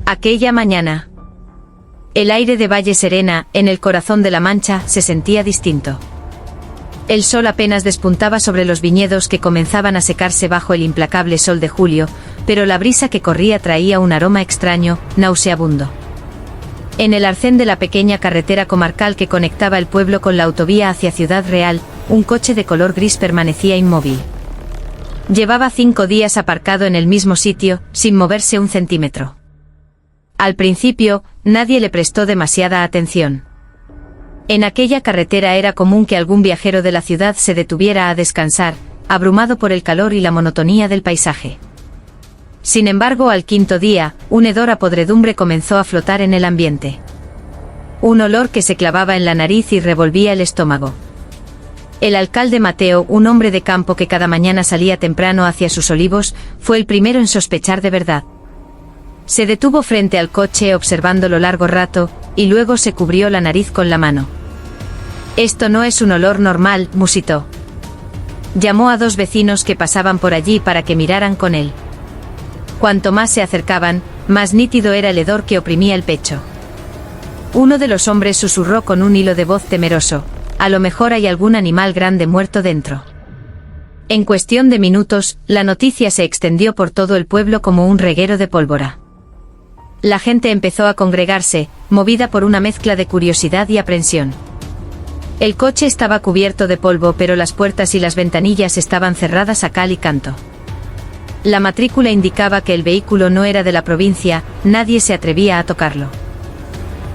Aquella mañana, el aire de Valle Serena, en el corazón de La Mancha, se sentía distinto. El sol apenas despuntaba sobre los viñedos que comenzaban a secarse bajo el implacable sol de julio, pero la brisa que corría traía un aroma extraño, nauseabundo. En el arcén de la pequeña carretera comarcal que conectaba el pueblo con la autovía hacia Ciudad Real, un coche de color gris permanecía inmóvil. Llevaba 5 días aparcado en el mismo sitio, sin moverse un centímetro. Al principio, nadie le prestó demasiada atención. En aquella carretera era común que algún viajero de la ciudad se detuviera a descansar, abrumado por el calor y la monotonía del paisaje. Sin embargo, al 5.º día, un hedor a podredumbre comenzó a flotar en el ambiente. Un olor que se clavaba en la nariz y revolvía el estómago. El alcalde Mateo, un hombre de campo que cada mañana salía temprano hacia sus olivos, fue el primero en sospechar de verdad. Se detuvo frente al coche observándolo largo rato, y luego se cubrió la nariz con la mano. «Esto no es un olor normal», musitó. Llamó a 2 vecinos que pasaban por allí para que miraran con él. Cuanto más se acercaban, más nítido era el hedor que oprimía el pecho. Uno de los hombres susurró con un hilo de voz temeroso: «A lo mejor hay algún animal grande muerto dentro». En cuestión de minutos, la noticia se extendió por todo el pueblo como un reguero de pólvora. La gente empezó a congregarse, movida por una mezcla de curiosidad y aprensión. El coche estaba cubierto de polvo, pero las puertas y las ventanillas estaban cerradas a cal y canto. La matrícula indicaba que el vehículo no era de la provincia, nadie se atrevía a tocarlo.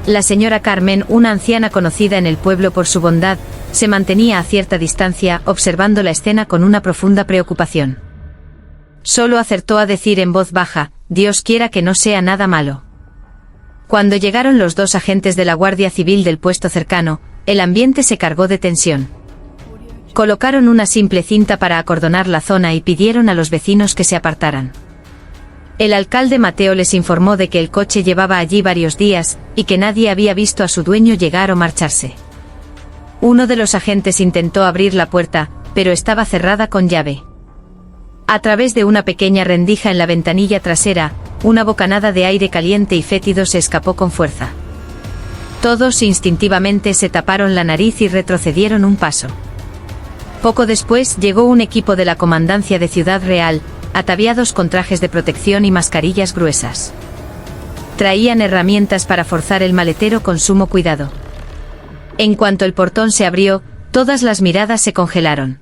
La señora Carmen, una anciana conocida en el pueblo por su bondad, se mantenía a cierta distancia, observando la escena con una profunda preocupación. Solo acertó a decir en voz baja: «Dios quiera que no sea nada malo». Cuando llegaron los 2 agentes de la Guardia Civil del puesto cercano, el ambiente se cargó de tensión. Colocaron una simple cinta para acordonar la zona y pidieron a los vecinos que se apartaran. El alcalde Mateo les informó de que el coche llevaba allí varios días, y que nadie había visto a su dueño llegar o marcharse. Uno de los agentes intentó abrir la puerta, pero estaba cerrada con llave. A través de una pequeña rendija en la ventanilla trasera, una bocanada de aire caliente y fétido se escapó con fuerza. Todos instintivamente se taparon la nariz y retrocedieron un paso. Poco después llegó un equipo de la comandancia de Ciudad Real, ataviados con trajes de protección y mascarillas gruesas. Traían herramientas para forzar el maletero con sumo cuidado. En cuanto el portón se abrió, todas las miradas se congelaron.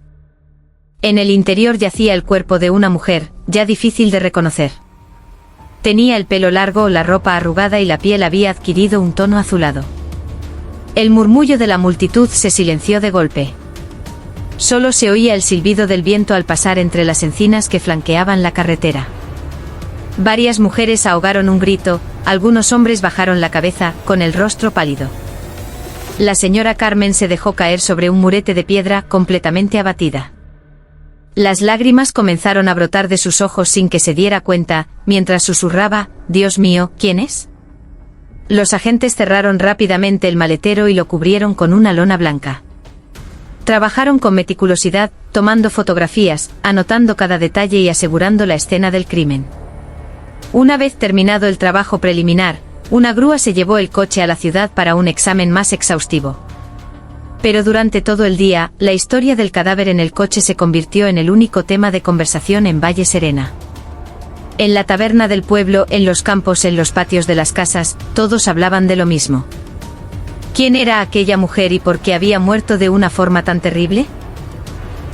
En el interior yacía el cuerpo de una mujer, ya difícil de reconocer. Tenía el pelo largo, la ropa arrugada y la piel había adquirido un tono azulado. El murmullo de la multitud se silenció de golpe. Solo se oía el silbido del viento al pasar entre las encinas que flanqueaban la carretera. Varias mujeres ahogaron un grito, algunos hombres bajaron la cabeza, con el rostro pálido. La señora Carmen se dejó caer sobre un murete de piedra, completamente abatida. Las lágrimas comenzaron a brotar de sus ojos sin que se diera cuenta, mientras susurraba: «Dios mío, ¿quién es?». Los agentes cerraron rápidamente el maletero y lo cubrieron con una lona blanca. Trabajaron con meticulosidad, tomando fotografías, anotando cada detalle y asegurando la escena del crimen. Una vez terminado el trabajo preliminar, una grúa se llevó el coche a la ciudad para un examen más exhaustivo. Pero durante todo el día, la historia del cadáver en el coche se convirtió en el único tema de conversación en Valle Serena. En la taberna del pueblo, en los campos, en los patios de las casas, todos hablaban de lo mismo. ¿Quién era aquella mujer y por qué había muerto de una forma tan terrible?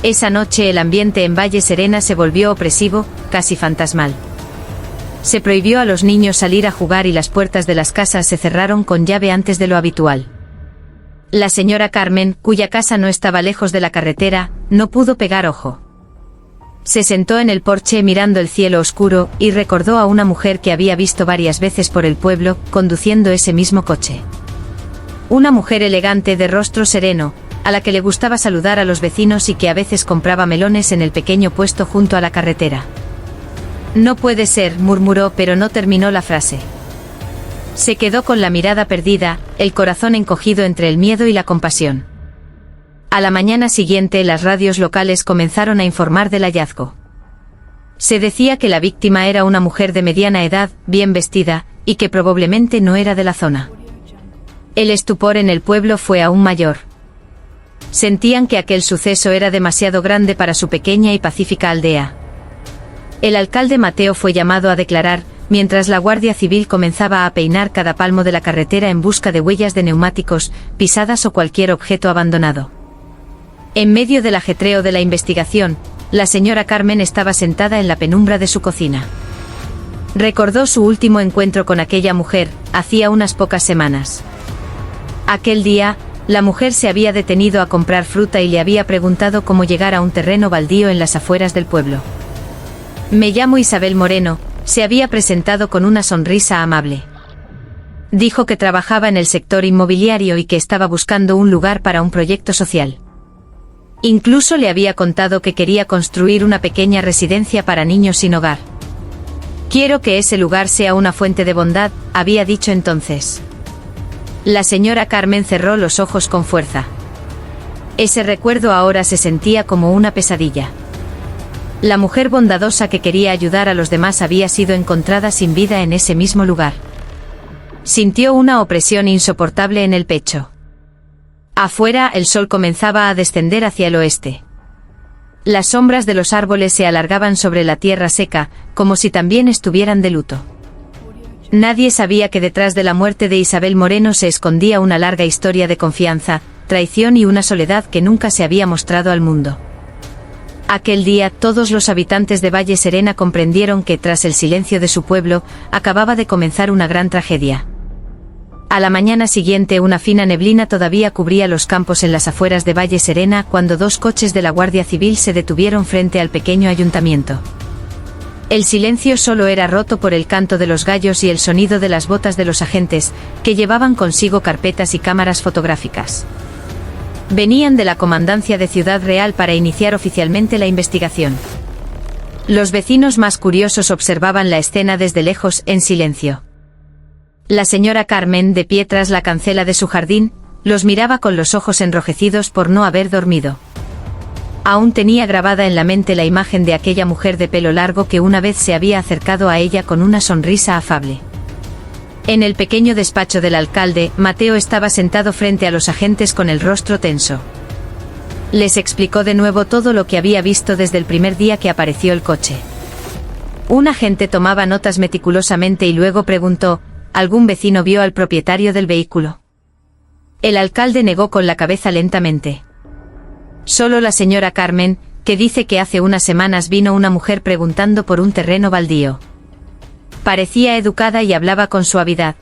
Esa noche el ambiente en Valle Serena se volvió opresivo, casi fantasmal. Se prohibió a los niños salir a jugar y las puertas de las casas se cerraron con llave antes de lo habitual. La señora Carmen, cuya casa no estaba lejos de la carretera, no pudo pegar ojo. Se sentó en el porche mirando el cielo oscuro, y recordó a una mujer que había visto varias veces por el pueblo, conduciendo ese mismo coche. Una mujer elegante de rostro sereno, a la que le gustaba saludar a los vecinos y que a veces compraba melones en el pequeño puesto junto a la carretera. «No puede ser», murmuró, pero no terminó la frase. Se quedó con la mirada perdida, el corazón encogido entre el miedo y la compasión. A la mañana siguiente las radios locales comenzaron a informar del hallazgo. Se decía que la víctima era una mujer de mediana edad, bien vestida, y que probablemente no era de la zona. El estupor en el pueblo fue aún mayor. Sentían que aquel suceso era demasiado grande para su pequeña y pacífica aldea. El alcalde Mateo fue llamado a declarar, mientras la Guardia Civil comenzaba a peinar cada palmo de la carretera en busca de huellas de neumáticos, pisadas o cualquier objeto abandonado. En medio del ajetreo de la investigación, la señora Carmen estaba sentada en la penumbra de su cocina. Recordó su último encuentro con aquella mujer, hacía unas pocas semanas. Aquel día, la mujer se había detenido a comprar fruta y le había preguntado cómo llegar a un terreno baldío en las afueras del pueblo. Me llamo Isabel Moreno, se había presentado con una sonrisa amable. Dijo que trabajaba en el sector inmobiliario y que estaba buscando un lugar para un proyecto social. Incluso le había contado que quería construir una pequeña residencia para niños sin hogar. Quiero que ese lugar sea una fuente de bondad, había dicho entonces. La señora Carmen cerró los ojos con fuerza. Ese recuerdo ahora se sentía como una pesadilla. La mujer bondadosa que quería ayudar a los demás había sido encontrada sin vida en ese mismo lugar. Sintió una opresión insoportable en el pecho. Afuera el sol comenzaba a descender hacia el oeste. Las sombras de los árboles se alargaban sobre la tierra seca, como si también estuvieran de luto. Nadie sabía que detrás de la muerte de Isabel Moreno se escondía una larga historia de confianza, traición y una soledad que nunca se había mostrado al mundo. Aquel día todos los habitantes de Valle Serena comprendieron que tras el silencio de su pueblo, acababa de comenzar una gran tragedia. A la mañana siguiente una fina neblina todavía cubría los campos en las afueras de Valle Serena cuando dos coches de la Guardia Civil se detuvieron frente al pequeño ayuntamiento. El silencio solo era roto por el canto de los gallos y el sonido de las botas de los agentes, que llevaban consigo carpetas y cámaras fotográficas. Venían de la comandancia de Ciudad Real para iniciar oficialmente la investigación. Los vecinos más curiosos observaban la escena desde lejos en silencio. La señora Carmen, de pie tras la cancela de su jardín, los miraba con los ojos enrojecidos por no haber dormido. Aún tenía grabada en la mente la imagen de aquella mujer de pelo largo que una vez se había acercado a ella con una sonrisa afable. En el pequeño despacho del alcalde, Mateo estaba sentado frente a los agentes con el rostro tenso. Les explicó de nuevo todo lo que había visto desde el primer día que apareció el coche. Un agente tomaba notas meticulosamente y luego preguntó: ¿algún vecino vio al propietario del vehículo? El alcalde negó con la cabeza lentamente. Solo la señora Carmen, que dice que hace unas semanas vino una mujer preguntando por un terreno baldío. Parecía educada y hablaba con suavidad.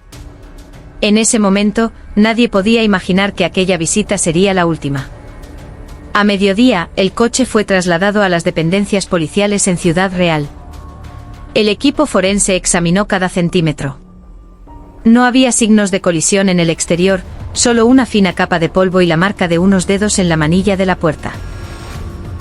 En ese momento, nadie podía imaginar que aquella visita sería la última. A mediodía, el coche fue trasladado a las dependencias policiales en Ciudad Real. El equipo forense examinó cada centímetro. No había signos de colisión en el exterior, solo una fina capa de polvo y la marca de unos dedos en la manilla de la puerta.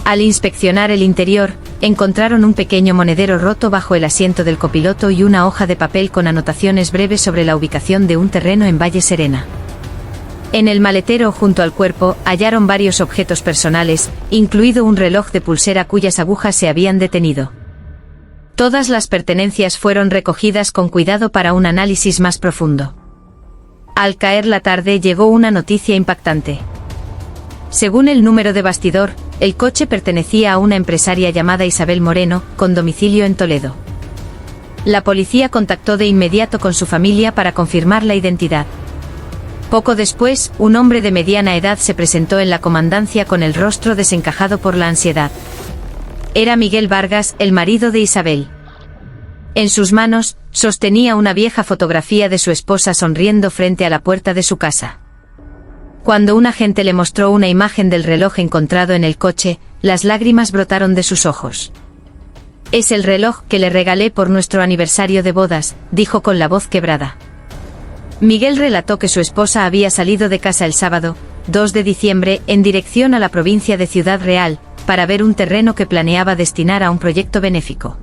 Al inspeccionar el interior, encontraron un pequeño monedero roto bajo el asiento del copiloto y una hoja de papel con anotaciones breves sobre la ubicación de un terreno en Valle Serena. En el maletero junto al cuerpo hallaron varios objetos personales, incluido un reloj de pulsera cuyas agujas se habían detenido. Todas las pertenencias fueron recogidas con cuidado para un análisis más profundo. Al caer la tarde llegó una noticia impactante. Según el número de bastidor, el coche pertenecía a una empresaria llamada Isabel Moreno, con domicilio en Toledo. La policía contactó de inmediato con su familia para confirmar la identidad. Poco después, un hombre de mediana edad se presentó en la comandancia con el rostro desencajado por la ansiedad. Era Miguel Vargas, el marido de Isabel. En sus manos, sostenía una vieja fotografía de su esposa sonriendo frente a la puerta de su casa. Cuando un agente le mostró una imagen del reloj encontrado en el coche, las lágrimas brotaron de sus ojos. «Es el reloj que le regalé por nuestro aniversario de bodas», dijo con la voz quebrada. Miguel relató que su esposa había salido de casa el sábado, 2 de diciembre, en dirección a la provincia de Ciudad Real, para ver un terreno que planeaba destinar a un proyecto benéfico.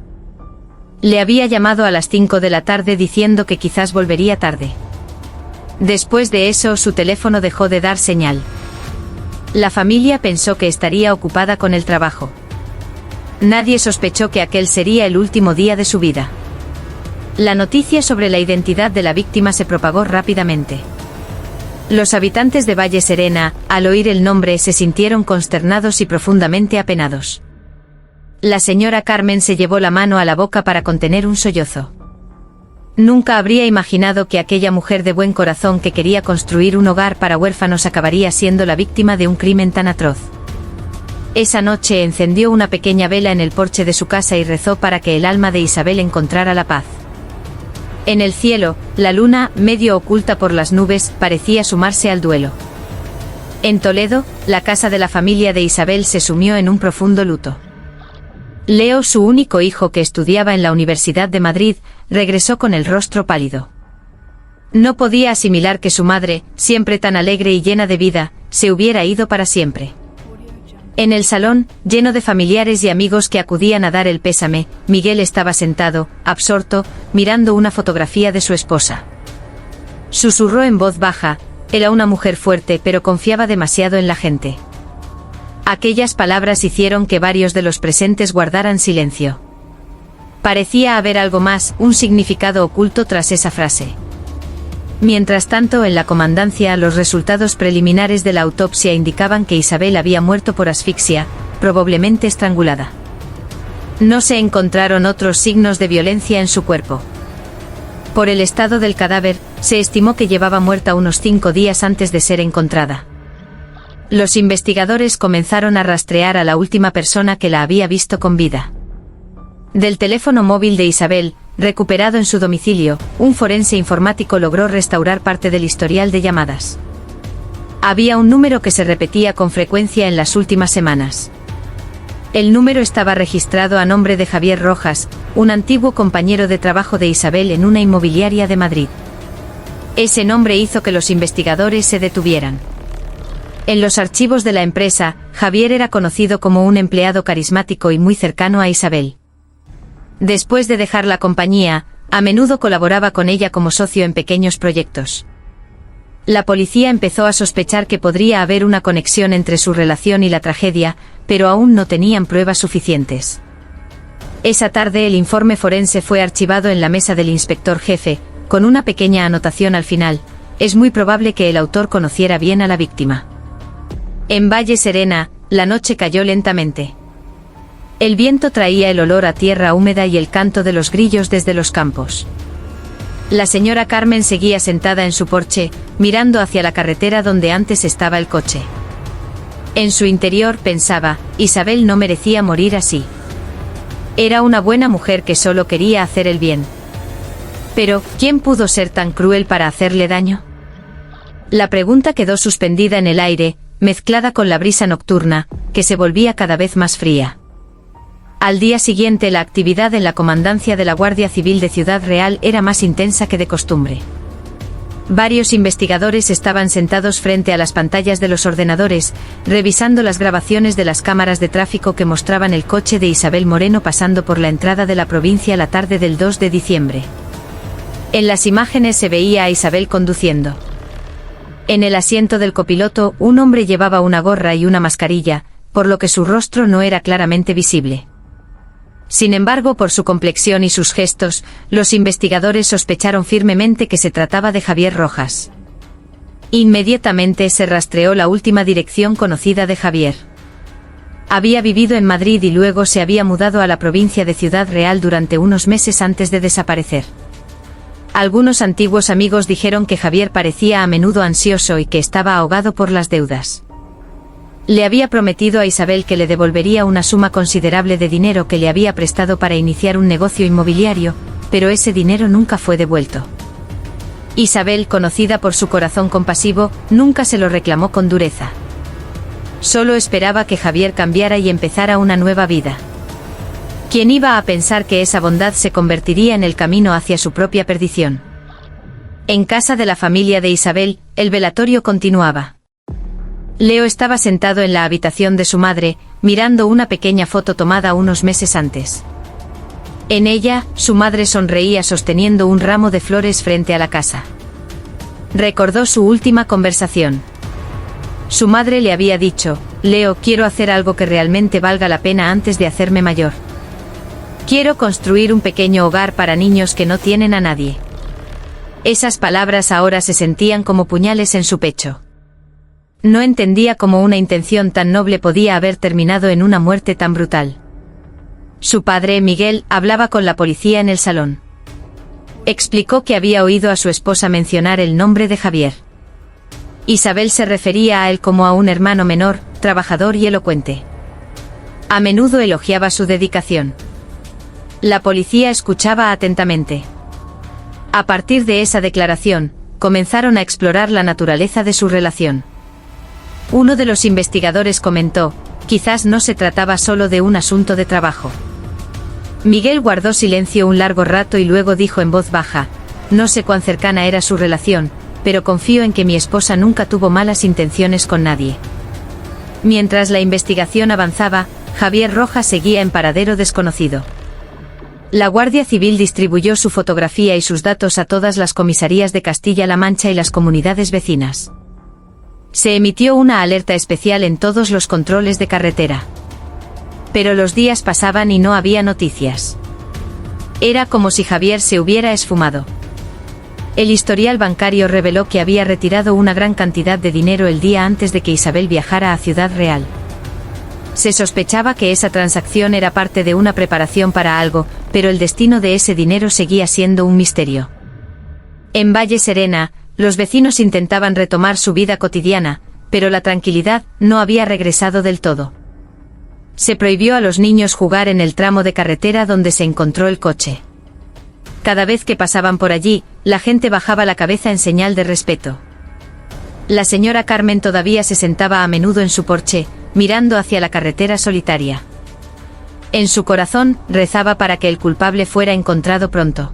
Le había llamado a las 5 de la tarde diciendo que quizás volvería tarde. Después de eso su teléfono dejó de dar señal. La familia pensó que estaría ocupada con el trabajo. Nadie sospechó que aquel sería el último día de su vida. La noticia sobre la identidad de la víctima se propagó rápidamente. Los habitantes de Valle Serena, al oír el nombre, se sintieron consternados y profundamente apenados. La señora Carmen se llevó la mano a la boca para contener un sollozo. Nunca habría imaginado que aquella mujer de buen corazón que quería construir un hogar para huérfanos acabaría siendo la víctima de un crimen tan atroz. Esa noche encendió una pequeña vela en el porche de su casa y rezó para que el alma de Isabel encontrara la paz. En el cielo, la luna, medio oculta por las nubes, parecía sumarse al duelo. En Toledo, la casa de la familia de Isabel se sumió en un profundo luto. Leo, su único hijo que estudiaba en la Universidad de Madrid, regresó con el rostro pálido. No podía asimilar que su madre, siempre tan alegre y llena de vida, se hubiera ido para siempre. En el salón, lleno de familiares y amigos que acudían a dar el pésame, Miguel estaba sentado, absorto, mirando una fotografía de su esposa. Susurró en voz baja: era una mujer fuerte, pero confiaba demasiado en la gente. Aquellas palabras hicieron que varios de los presentes guardaran silencio. Parecía haber algo más, un significado oculto tras esa frase. Mientras tanto, en la comandancia, los resultados preliminares de la autopsia indicaban que Isabel había muerto por asfixia, probablemente estrangulada. No se encontraron otros signos de violencia en su cuerpo. Por el estado del cadáver, se estimó que llevaba muerta unos 5 días antes de ser encontrada. Los investigadores comenzaron a rastrear a la última persona que la había visto con vida. Del teléfono móvil de Isabel, recuperado en su domicilio, un forense informático logró restaurar parte del historial de llamadas. Había un número que se repetía con frecuencia en las últimas semanas. El número estaba registrado a nombre de Javier Rojas, un antiguo compañero de trabajo de Isabel en una inmobiliaria de Madrid. Ese nombre hizo que los investigadores se detuvieran. En los archivos de la empresa, Javier era conocido como un empleado carismático y muy cercano a Isabel. Después de dejar la compañía, a menudo colaboraba con ella como socio en pequeños proyectos. La policía empezó a sospechar que podría haber una conexión entre su relación y la tragedia, pero aún no tenían pruebas suficientes. Esa tarde el informe forense fue archivado en la mesa del inspector jefe, con una pequeña anotación al final: es muy probable que el autor conociera bien a la víctima. En Valle Serena, la noche cayó lentamente. El viento traía el olor a tierra húmeda y el canto de los grillos desde los campos. La señora Carmen seguía sentada en su porche, mirando hacia la carretera donde antes estaba el coche. En su interior pensaba: Isabel no merecía morir así. Era una buena mujer que solo quería hacer el bien. Pero, ¿quién pudo ser tan cruel para hacerle daño? La pregunta quedó suspendida en el aire, mezclada con la brisa nocturna, que se volvía cada vez más fría. Al día siguiente, la actividad en la comandancia de la Guardia Civil de Ciudad Real era más intensa que de costumbre. Varios investigadores estaban sentados frente a las pantallas de los ordenadores, revisando las grabaciones de las cámaras de tráfico que mostraban el coche de Isabel Moreno pasando por la entrada de la provincia la tarde del 2 de diciembre. En las imágenes se veía a Isabel conduciendo. En el asiento del copiloto, un hombre llevaba una gorra y una mascarilla, por lo que su rostro no era claramente visible. Sin embargo, por su complexión y sus gestos, los investigadores sospecharon firmemente que se trataba de Javier Rojas. Inmediatamente se rastreó la última dirección conocida de Javier. Había vivido en Madrid y luego se había mudado a la provincia de Ciudad Real durante unos meses antes de desaparecer. Algunos antiguos amigos dijeron que Javier parecía a menudo ansioso y que estaba ahogado por las deudas. Le había prometido a Isabel que le devolvería una suma considerable de dinero que le había prestado para iniciar un negocio inmobiliario, pero ese dinero nunca fue devuelto. Isabel, conocida por su corazón compasivo, nunca se lo reclamó con dureza. Solo esperaba que Javier cambiara y empezara una nueva vida. ¿Quién iba a pensar que esa bondad se convertiría en el camino hacia su propia perdición? En casa de la familia de Isabel, el velatorio continuaba. Leo estaba sentado en la habitación de su madre, mirando una pequeña foto tomada unos meses antes. En ella, su madre sonreía sosteniendo un ramo de flores frente a la casa. Recordó su última conversación. Su madre le había dicho: Leo, quiero hacer algo que realmente valga la pena antes de hacerme mayor. Quiero construir un pequeño hogar para niños que no tienen a nadie. Esas palabras ahora se sentían como puñales en su pecho. No entendía cómo una intención tan noble podía haber terminado en una muerte tan brutal. Su padre, Miguel, hablaba con la policía en el salón. Explicó que había oído a su esposa mencionar el nombre de Javier. Isabel se refería a él como a un hermano menor, trabajador y elocuente. A menudo elogiaba su dedicación. La policía escuchaba atentamente. A partir de esa declaración, comenzaron a explorar la naturaleza de su relación. Uno de los investigadores comentó, quizás no se trataba solo de un asunto de trabajo. Miguel guardó silencio un largo rato y luego dijo en voz baja, no sé cuán cercana era su relación, pero confío en que mi esposa nunca tuvo malas intenciones con nadie. Mientras la investigación avanzaba, Javier Rojas seguía en paradero desconocido. La Guardia Civil distribuyó su fotografía y sus datos a todas las comisarías de Castilla-La Mancha y las comunidades vecinas. Se emitió una alerta especial en todos los controles de carretera. Pero los días pasaban y no había noticias. Era como si Javier se hubiera esfumado. El historial bancario reveló que había retirado una gran cantidad de dinero el día antes de que Isabel viajara a Ciudad Real. Se sospechaba que esa transacción era parte de una preparación para algo, pero el destino de ese dinero seguía siendo un misterio. En Valle Serena, los vecinos intentaban retomar su vida cotidiana, pero la tranquilidad no había regresado del todo. Se prohibió a los niños jugar en el tramo de carretera donde se encontró el coche. Cada vez que pasaban por allí, la gente bajaba la cabeza en señal de respeto. La señora Carmen todavía se sentaba a menudo en su porche, mirando hacia la carretera solitaria. En su corazón, rezaba para que el culpable fuera encontrado pronto.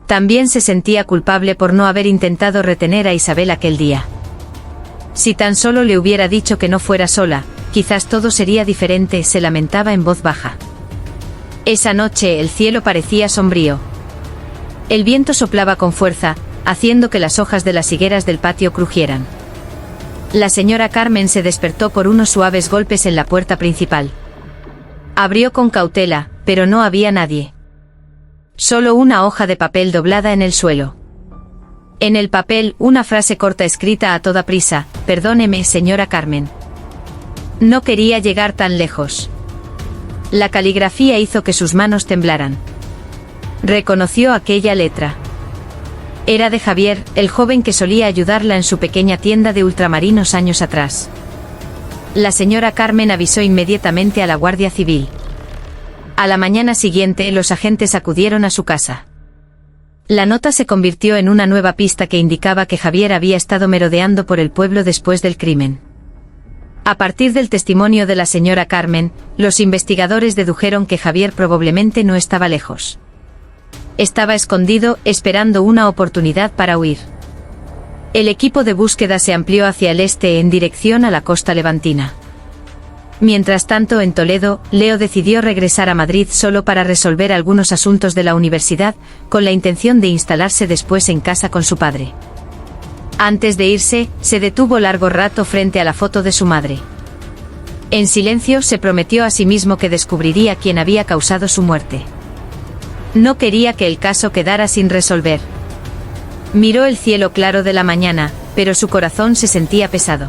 También se sentía culpable por no haber intentado retener a Isabel aquel día. Si tan solo le hubiera dicho que no fuera sola, quizás todo sería diferente, se lamentaba en voz baja. Esa noche el cielo parecía sombrío. El viento soplaba con fuerza, haciendo que las hojas de las higueras del patio crujieran. La señora Carmen se despertó por unos suaves golpes en la puerta principal. Abrió con cautela, pero no había nadie. Solo una hoja de papel doblada en el suelo. En el papel, una frase corta escrita a toda prisa, perdóneme, señora Carmen. No quería llegar tan lejos. La caligrafía hizo que sus manos temblaran. Reconoció aquella letra. Era de Javier, el joven que solía ayudarla en su pequeña tienda de ultramarinos años atrás. La señora Carmen avisó inmediatamente a la Guardia Civil. A la mañana siguiente, los agentes acudieron a su casa. La nota se convirtió en una nueva pista que indicaba que Javier había estado merodeando por el pueblo después del crimen. A partir del testimonio de la señora Carmen, los investigadores dedujeron que Javier probablemente no estaba lejos. Estaba escondido, esperando una oportunidad para huir. El equipo de búsqueda se amplió hacia el este en dirección a la costa levantina. Mientras tanto, en Toledo, Leo decidió regresar a Madrid solo para resolver algunos asuntos de la universidad, con la intención de instalarse después en casa con su padre. Antes de irse, se detuvo largo rato frente a la foto de su madre. En silencio se prometió a sí mismo que descubriría quién había causado su muerte. No quería que el caso quedara sin resolver. Miró el cielo claro de la mañana, pero su corazón se sentía pesado.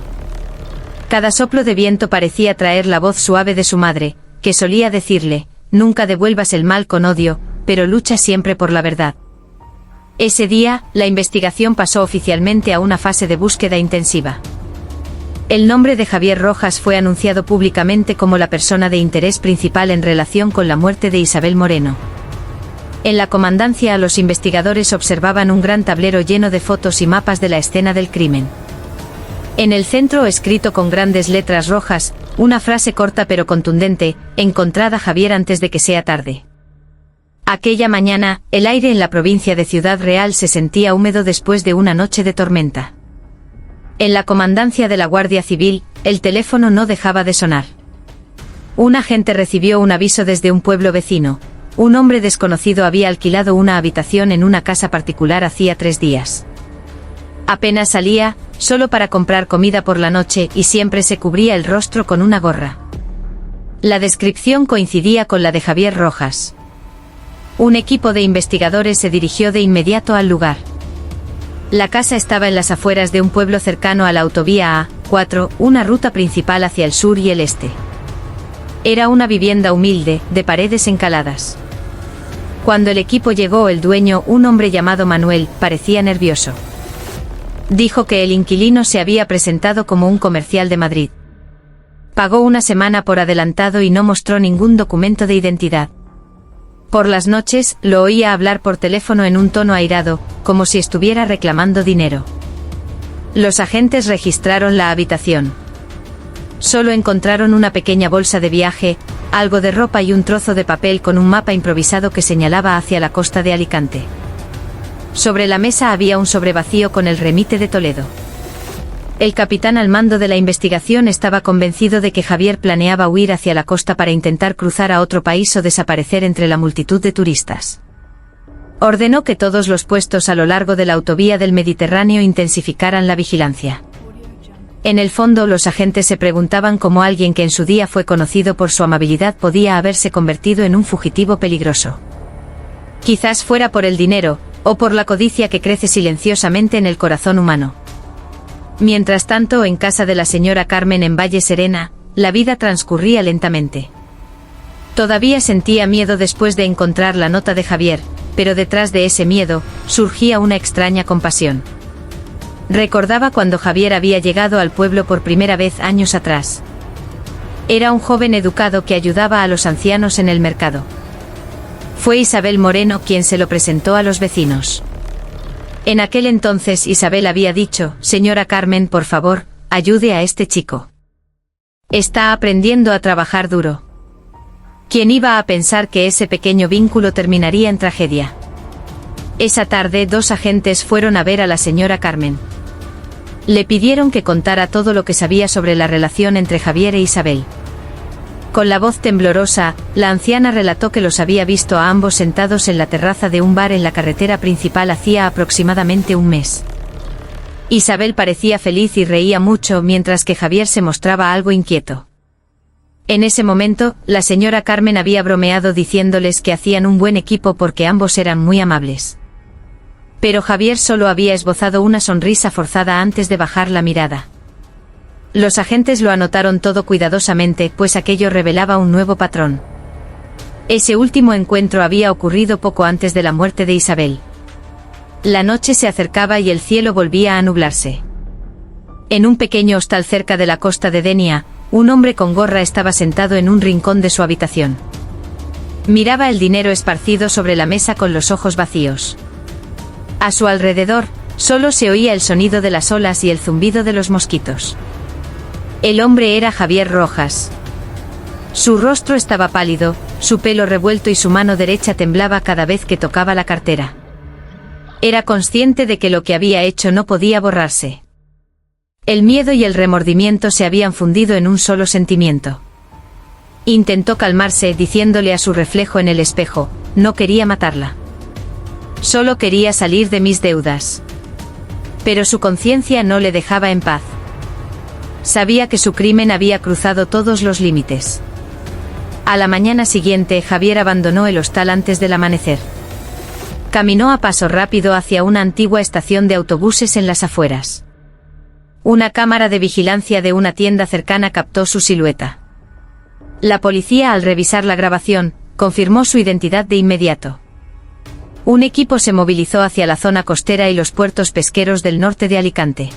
Cada soplo de viento parecía traer la voz suave de su madre, que solía decirle, nunca devuelvas el mal con odio, pero lucha siempre por la verdad. Ese día, la investigación pasó oficialmente a una fase de búsqueda intensiva. El nombre de Javier Rojas fue anunciado públicamente como la persona de interés principal en relación con la muerte de Isabel Moreno. En la comandancia, los investigadores observaban un gran tablero lleno de fotos y mapas de la escena del crimen. En el centro, escrito con grandes letras rojas, una frase corta pero contundente, encontrada Javier antes de que sea tarde. Aquella mañana, el aire en la provincia de Ciudad Real se sentía húmedo después de una noche de tormenta. En la comandancia de la Guardia Civil, el teléfono no dejaba de sonar. Un agente recibió un aviso desde un pueblo vecino. Un hombre desconocido había alquilado una habitación en una casa particular hacía 3 días. Apenas salía, solo para comprar comida por la noche, y siempre se cubría el rostro con una gorra. La descripción coincidía con la de Javier Rojas. Un equipo de investigadores se dirigió de inmediato al lugar. La casa estaba en las afueras de un pueblo cercano a la autovía A4, una ruta principal hacia el sur y el este. Era una vivienda humilde, de paredes encaladas. Cuando el equipo llegó, el dueño, un hombre llamado Manuel, parecía nervioso. Dijo que el inquilino se había presentado como un comercial de Madrid. Pagó una semana por adelantado y no mostró ningún documento de identidad. Por las noches, lo oía hablar por teléfono en un tono airado, como si estuviera reclamando dinero. Los agentes registraron la habitación. Solo encontraron una pequeña bolsa de viaje, algo de ropa y un trozo de papel con un mapa improvisado que señalaba hacia la costa de Alicante. Sobre la mesa había un sobre vacío con el remite de Toledo. El capitán al mando de la investigación estaba convencido de que Javier planeaba huir hacia la costa para intentar cruzar a otro país o desaparecer entre la multitud de turistas. Ordenó que todos los puestos a lo largo de la autovía del Mediterráneo intensificaran la vigilancia. En el fondo, los agentes se preguntaban cómo alguien que en su día fue conocido por su amabilidad podía haberse convertido en un fugitivo peligroso. Quizás fuera por el dinero, o por la codicia que crece silenciosamente en el corazón humano. Mientras tanto, en casa de la señora Carmen en Valle Serena, la vida transcurría lentamente. Todavía sentía miedo después de encontrar la nota de Javier, pero detrás de ese miedo, surgía una extraña compasión. Recordaba cuando Javier había llegado al pueblo por primera vez años atrás. Era un joven educado que ayudaba a los ancianos en el mercado. Fue Isabel Moreno quien se lo presentó a los vecinos. En aquel entonces Isabel había dicho: «Señora Carmen, por favor, ayude a este chico. Está aprendiendo a trabajar duro». ¿Quién iba a pensar que ese pequeño vínculo terminaría en tragedia? Esa tarde, dos agentes fueron a ver a la señora Carmen. Le pidieron que contara todo lo que sabía sobre la relación entre Javier e Isabel. Con la voz temblorosa, la anciana relató que los había visto a ambos sentados en la terraza de un bar en la carretera principal hacía aproximadamente un mes. Isabel parecía feliz y reía mucho, mientras que Javier se mostraba algo inquieto. En ese momento, la señora Carmen había bromeado diciéndoles que hacían un buen equipo porque ambos eran muy amables. Pero Javier solo había esbozado una sonrisa forzada antes de bajar la mirada. Los agentes lo anotaron todo cuidadosamente, pues aquello revelaba un nuevo patrón. Ese último encuentro había ocurrido poco antes de la muerte de Isabel. La noche se acercaba y el cielo volvía a nublarse. En un pequeño hostal cerca de la costa de Denia, un hombre con gorra estaba sentado en un rincón de su habitación. Miraba el dinero esparcido sobre la mesa con los ojos vacíos. A su alrededor, solo se oía el sonido de las olas y el zumbido de los mosquitos. El hombre era Javier Rojas. Su rostro estaba pálido, su pelo revuelto y su mano derecha temblaba cada vez que tocaba la cartera. Era consciente de que lo que había hecho no podía borrarse. El miedo y el remordimiento se habían fundido en un solo sentimiento. Intentó calmarse diciéndole a su reflejo en el espejo: «No quería matarla. Solo quería salir de mis deudas». Pero su conciencia no le dejaba en paz. Sabía que su crimen había cruzado todos los límites. A la mañana siguiente, Javier abandonó el hostal antes del amanecer. Caminó a paso rápido hacia una antigua estación de autobuses en las afueras. Una cámara de vigilancia de una tienda cercana captó su silueta. La policía, al revisar la grabación, confirmó su identidad de inmediato. Un equipo se movilizó hacia la zona costera y los puertos pesqueros del norte de Alicante.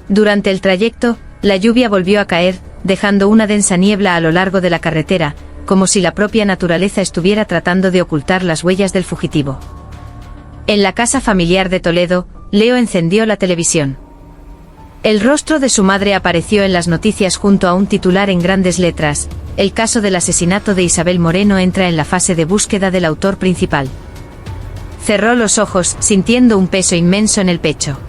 Durante el trayecto, la lluvia volvió a caer, dejando una densa niebla a lo largo de la carretera, como si la propia naturaleza estuviera tratando de ocultar las huellas del fugitivo. En la casa familiar de Toledo, Leo encendió la televisión. El rostro de su madre apareció en las noticias junto a un titular en grandes letras: «El caso del asesinato de Isabel Moreno entra en la fase de búsqueda del autor principal». Cerró los ojos, sintiendo un peso inmenso en el pecho.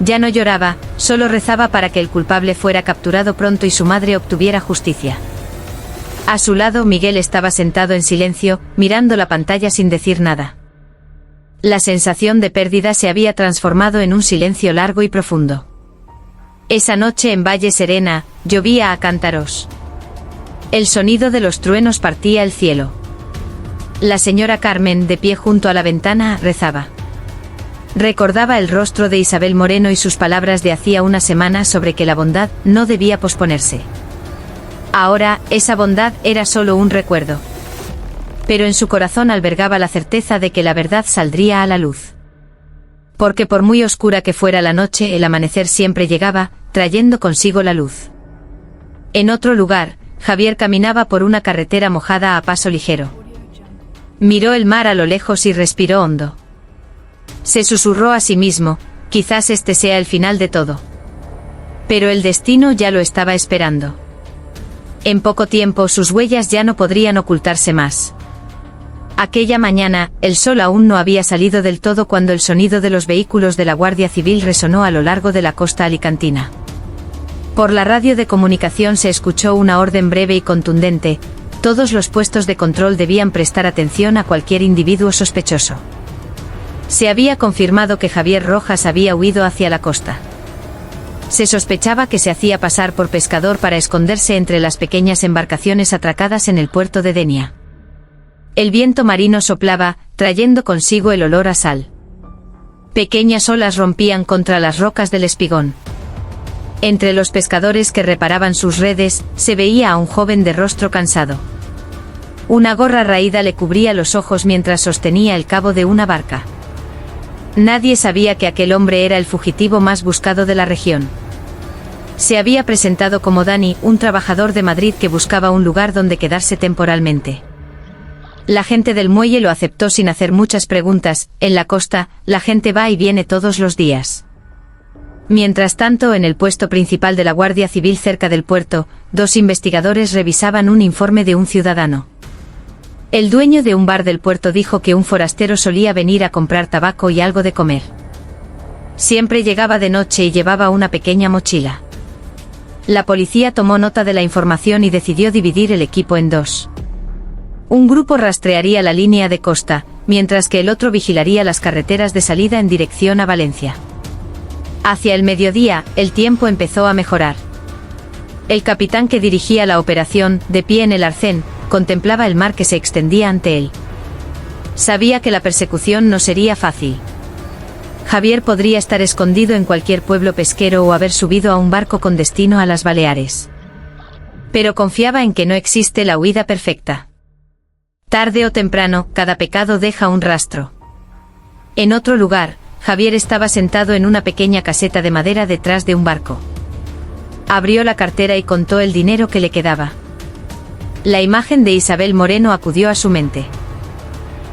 Ya no lloraba, solo rezaba para que el culpable fuera capturado pronto y su madre obtuviera justicia. A su lado, Miguel estaba sentado en silencio, mirando la pantalla sin decir nada. La sensación de pérdida se había transformado en un silencio largo y profundo. Esa noche en Valle Serena, llovía a cántaros. El sonido de los truenos partía el cielo. La señora Carmen, de pie junto a la ventana, rezaba. Recordaba el rostro de Isabel Moreno y sus palabras de hacía una semana sobre que la bondad no debía posponerse. Ahora, esa bondad era solo un recuerdo. Pero en su corazón albergaba la certeza de que la verdad saldría a la luz. Porque por muy oscura que fuera la noche, el amanecer siempre llegaba, trayendo consigo la luz. En otro lugar, Javier caminaba por una carretera mojada a paso ligero. Miró el mar a lo lejos y respiró hondo. Se susurró a sí mismo, quizás este sea el final de todo. Pero el destino ya lo estaba esperando. En poco tiempo sus huellas ya no podrían ocultarse más. Aquella mañana, el sol aún no había salido del todo cuando el sonido de los vehículos de la Guardia Civil resonó a lo largo de la costa alicantina. Por la radio de comunicación se escuchó una orden breve y contundente: todos los puestos de control debían prestar atención a cualquier individuo sospechoso. Se había confirmado que Javier Rojas había huido hacia la costa. Se sospechaba que se hacía pasar por pescador para esconderse entre las pequeñas embarcaciones atracadas en el puerto de Denia. El viento marino soplaba, trayendo consigo el olor a sal. Pequeñas olas rompían contra las rocas del espigón. Entre los pescadores que reparaban sus redes, se veía a un joven de rostro cansado. Una gorra raída le cubría los ojos mientras sostenía el cabo de una barca. Nadie sabía que aquel hombre era el fugitivo más buscado de la región. Se había presentado como Dani, un trabajador de Madrid que buscaba un lugar donde quedarse temporalmente. La gente del muelle lo aceptó sin hacer muchas preguntas. En la costa, la gente va y viene todos los días. Mientras tanto, en el puesto principal de la Guardia Civil cerca del puerto, dos investigadores revisaban un informe de un ciudadano. El dueño de un bar del puerto dijo que un forastero solía venir a comprar tabaco y algo de comer. Siempre llegaba de noche y llevaba una pequeña mochila. La policía tomó nota de la información y decidió dividir el equipo en dos. Un grupo rastrearía la línea de costa, mientras que el otro vigilaría las carreteras de salida en dirección a Valencia. Hacia el mediodía, el tiempo empezó a mejorar. El capitán que dirigía la operación, de pie en el arcén, contemplaba el mar que se extendía ante él. Sabía que la persecución no sería fácil. Javier podría estar escondido en cualquier pueblo pesquero o haber subido a un barco con destino a las Baleares. Pero confiaba en que no existe la huida perfecta. Tarde o temprano, cada pecado deja un rastro. En otro lugar, Javier estaba sentado en una pequeña caseta de madera detrás de un barco. Abrió la cartera y contó el dinero que le quedaba. La imagen de Isabel Moreno acudió a su mente.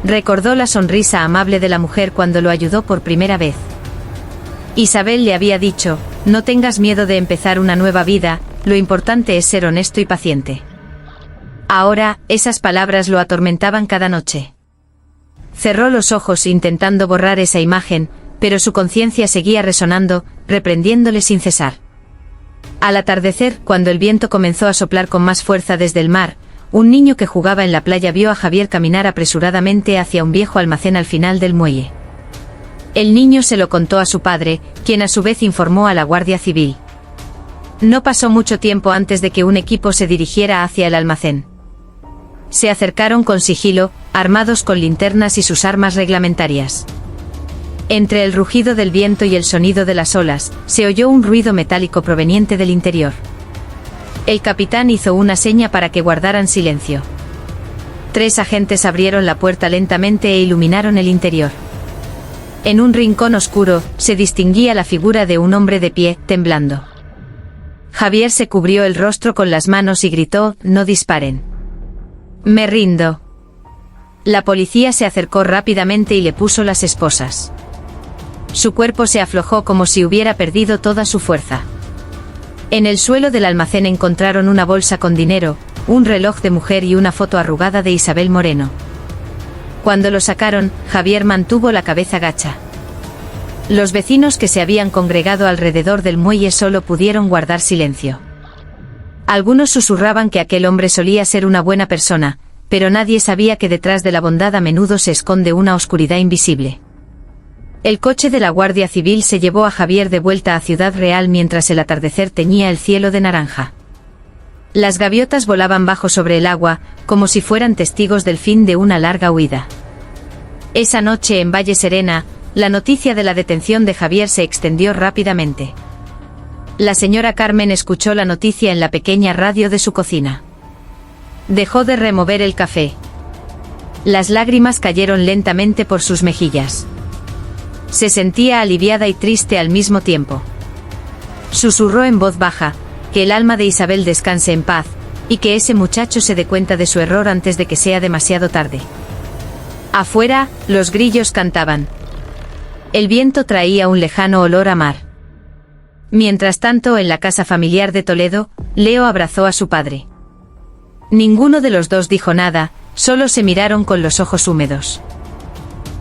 Recordó la sonrisa amable de la mujer cuando lo ayudó por primera vez. Isabel le había dicho: no tengas miedo de empezar una nueva vida, lo importante es ser honesto y paciente. Ahora, esas palabras lo atormentaban cada noche. Cerró los ojos intentando borrar esa imagen, pero su conciencia seguía resonando, reprendiéndole sin cesar. Al atardecer, cuando el viento comenzó a soplar con más fuerza desde el mar, un niño que jugaba en la playa vio a Javier caminar apresuradamente hacia un viejo almacén al final del muelle. El niño se lo contó a su padre, quien a su vez informó a la Guardia Civil. No pasó mucho tiempo antes de que un equipo se dirigiera hacia el almacén. Se acercaron con sigilo, armados con linternas y sus armas reglamentarias. Entre el rugido del viento y el sonido de las olas, se oyó un ruido metálico proveniente del interior. El capitán hizo una seña para que guardaran silencio. 3 agentes abrieron la puerta lentamente e iluminaron el interior. En un rincón oscuro, se distinguía la figura de un hombre de pie, temblando. Javier se cubrió el rostro con las manos y gritó: «No disparen. Me rindo». La policía se acercó rápidamente y le puso las esposas. Su cuerpo se aflojó como si hubiera perdido toda su fuerza. En el suelo del almacén encontraron una bolsa con dinero, un reloj de mujer y una foto arrugada de Isabel Moreno. Cuando lo sacaron, Javier mantuvo la cabeza gacha. Los vecinos que se habían congregado alrededor del muelle solo pudieron guardar silencio. Algunos susurraban que aquel hombre solía ser una buena persona, pero nadie sabía que detrás de la bondad a menudo se esconde una oscuridad invisible. El coche de la Guardia Civil se llevó a Javier de vuelta a Ciudad Real mientras el atardecer teñía el cielo de naranja. Las gaviotas volaban bajo sobre el agua, como si fueran testigos del fin de una larga huida. Esa noche en Valle Serena, la noticia de la detención de Javier se extendió rápidamente. La señora Carmen escuchó la noticia en la pequeña radio de su cocina. Dejó de remover el café. Las lágrimas cayeron lentamente por sus mejillas. Se sentía aliviada y triste al mismo tiempo. Susurró en voz baja, que el alma de Isabel descanse en paz, y que ese muchacho se dé cuenta de su error antes de que sea demasiado tarde. Afuera, los grillos cantaban. El viento traía un lejano olor a mar. Mientras tanto, en la casa familiar de Toledo, Leo abrazó a su padre. Ninguno de los dos dijo nada, solo se miraron con los ojos húmedos.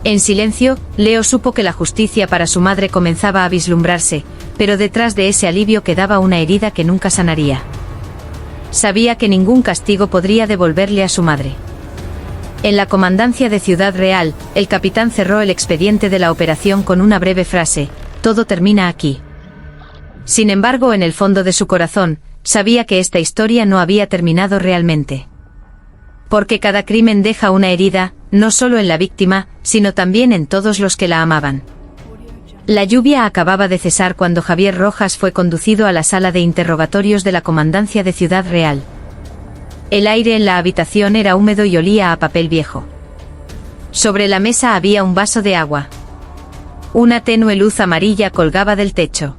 En silencio, Leo supo que la justicia para su madre comenzaba a vislumbrarse, pero detrás de ese alivio quedaba una herida que nunca sanaría. Sabía que ningún castigo podría devolverle a su madre. En la comandancia de Ciudad Real, el capitán cerró el expediente de la operación con una breve frase: todo termina aquí. Sin embargo, en el fondo de su corazón, sabía que esta historia no había terminado realmente. Porque cada crimen deja una herida, no solo en la víctima, sino también en todos los que la amaban. La lluvia acababa de cesar cuando Javier Rojas fue conducido a la sala de interrogatorios de la comandancia de Ciudad Real. El aire en la habitación era húmedo y olía a papel viejo. Sobre la mesa había un vaso de agua. Una tenue luz amarilla colgaba del techo.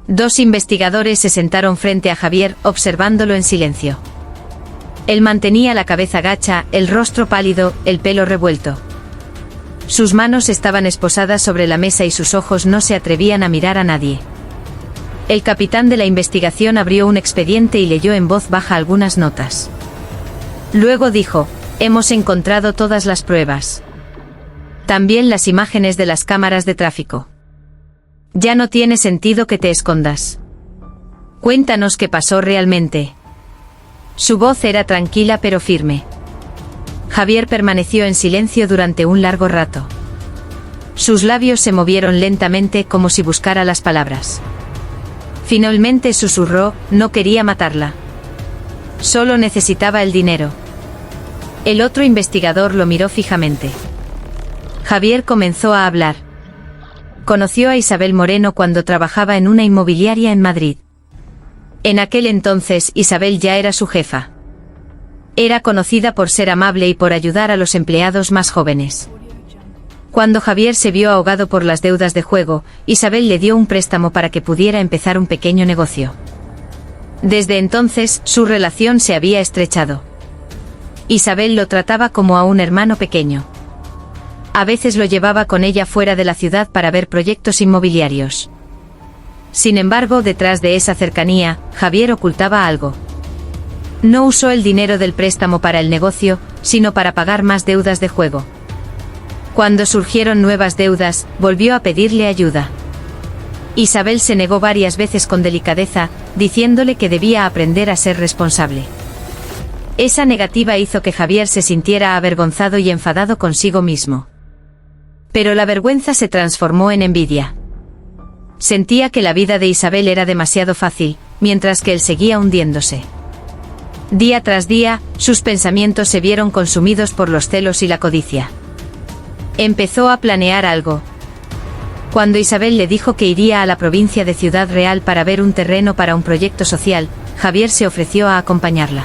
Dos investigadores se sentaron frente a Javier, observándolo en silencio. Él mantenía la cabeza gacha, el rostro pálido, el pelo revuelto. Sus manos estaban esposadas sobre la mesa y sus ojos no se atrevían a mirar a nadie. El capitán de la investigación abrió un expediente y leyó en voz baja algunas notas. Luego dijo: hemos encontrado todas las pruebas. También las imágenes de las cámaras de tráfico. Ya no tiene sentido que te escondas. Cuéntanos qué pasó realmente. Su voz era tranquila pero firme. Javier permaneció en silencio durante un largo rato. Sus labios se movieron lentamente como si buscara las palabras. Finalmente susurró: no quería matarla. Solo necesitaba el dinero. El otro investigador lo miró fijamente. Javier comenzó a hablar. Conoció a Isabel Moreno cuando trabajaba en una inmobiliaria en Madrid. En aquel entonces Isabel ya era su jefa. Era conocida por ser amable y por ayudar a los empleados más jóvenes. Cuando Javier se vio ahogado por las deudas de juego, Isabel le dio un préstamo para que pudiera empezar un pequeño negocio. Desde entonces, su relación se había estrechado. Isabel lo trataba como a un hermano pequeño. A veces lo llevaba con ella fuera de la ciudad para ver proyectos inmobiliarios. Sin embargo, detrás de esa cercanía, Javier ocultaba algo. No usó el dinero del préstamo para el negocio, sino para pagar más deudas de juego. Cuando surgieron nuevas deudas, volvió a pedirle ayuda. Isabel se negó varias veces con delicadeza, diciéndole que debía aprender a ser responsable. Esa negativa hizo que Javier se sintiera avergonzado y enfadado consigo mismo. Pero la vergüenza se transformó en envidia. Sentía que la vida de Isabel era demasiado fácil, mientras que él seguía hundiéndose. Día tras día, sus pensamientos se vieron consumidos por los celos y la codicia. Empezó a planear algo. Cuando Isabel le dijo que iría a la provincia de Ciudad Real para ver un terreno para un proyecto social, Javier se ofreció a acompañarla.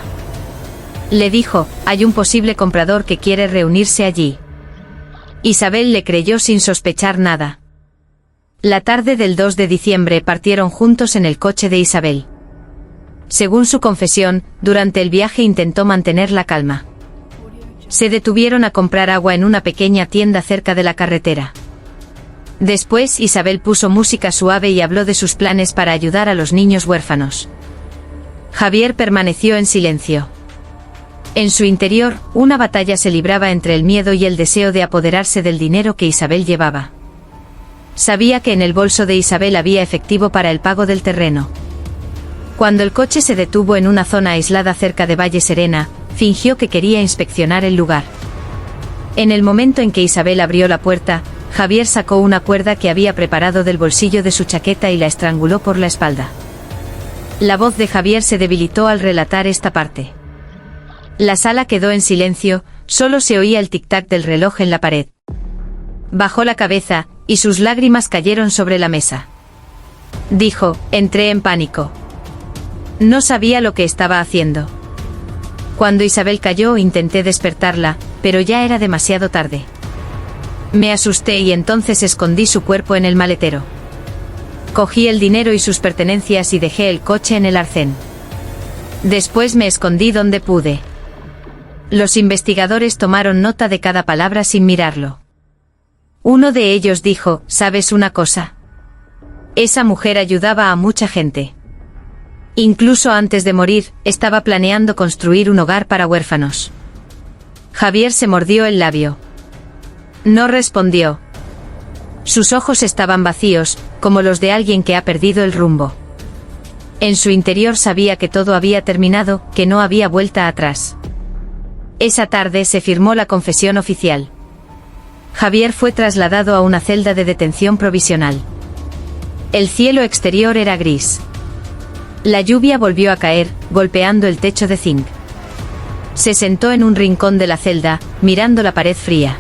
Le dijo: hay un posible comprador que quiere reunirse allí. Isabel le creyó sin sospechar nada. La tarde del 2 de diciembre partieron juntos en el coche de Isabel. Según su confesión, durante el viaje intentó mantener la calma. Se detuvieron a comprar agua en una pequeña tienda cerca de la carretera. Después Isabel puso música suave y habló de sus planes para ayudar a los niños huérfanos. Javier permaneció en silencio. En su interior, una batalla se libraba entre el miedo y el deseo de apoderarse del dinero que Isabel llevaba. Sabía que en el bolso de Isabel había efectivo para el pago del terreno. Cuando el coche se detuvo en una zona aislada cerca de Valle Serena, fingió que quería inspeccionar el lugar. En el momento en que Isabel abrió la puerta, Javier sacó una cuerda que había preparado del bolsillo de su chaqueta y la estranguló por la espalda. La voz de Javier se debilitó al relatar esta parte. La sala quedó en silencio, solo se oía el tic-tac del reloj en la pared. Bajó la cabeza, y sus lágrimas cayeron sobre la mesa. Dijo, entré en pánico. No sabía lo que estaba haciendo. Cuando Isabel cayó intenté despertarla, pero ya era demasiado tarde. Me asusté y entonces escondí su cuerpo en el maletero. Cogí el dinero y sus pertenencias y dejé el coche en el arcén. Después me escondí donde pude. Los investigadores tomaron nota de cada palabra sin mirarlo. Uno de ellos dijo, ¿sabes una cosa? Esa mujer ayudaba a mucha gente. Incluso antes de morir, estaba planeando construir un hogar para huérfanos. Javier se mordió el labio. No respondió. Sus ojos estaban vacíos, como los de alguien que ha perdido el rumbo. En su interior sabía que todo había terminado, que no había vuelta atrás. Esa tarde se firmó la confesión oficial. Javier fue trasladado a una celda de detención provisional. El cielo exterior era gris. La lluvia volvió a caer, golpeando el techo de zinc. Se sentó en un rincón de la celda, mirando la pared fría.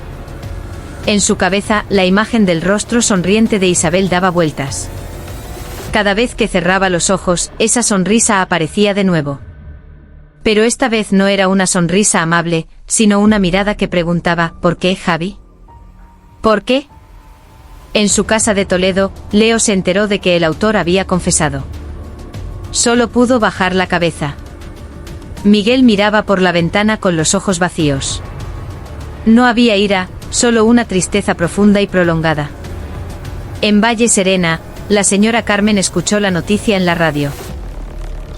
En su cabeza, la imagen del rostro sonriente de Isabel daba vueltas. Cada vez que cerraba los ojos, esa sonrisa aparecía de nuevo. Pero esta vez no era una sonrisa amable, sino una mirada que preguntaba, ¿por qué, Javi? ¿Por qué? En su casa de Toledo, Leo se enteró de que el autor había confesado. Solo pudo bajar la cabeza. Miguel miraba por la ventana con los ojos vacíos. No había ira, solo una tristeza profunda y prolongada. En Valle Serena, la señora Carmen escuchó la noticia en la radio.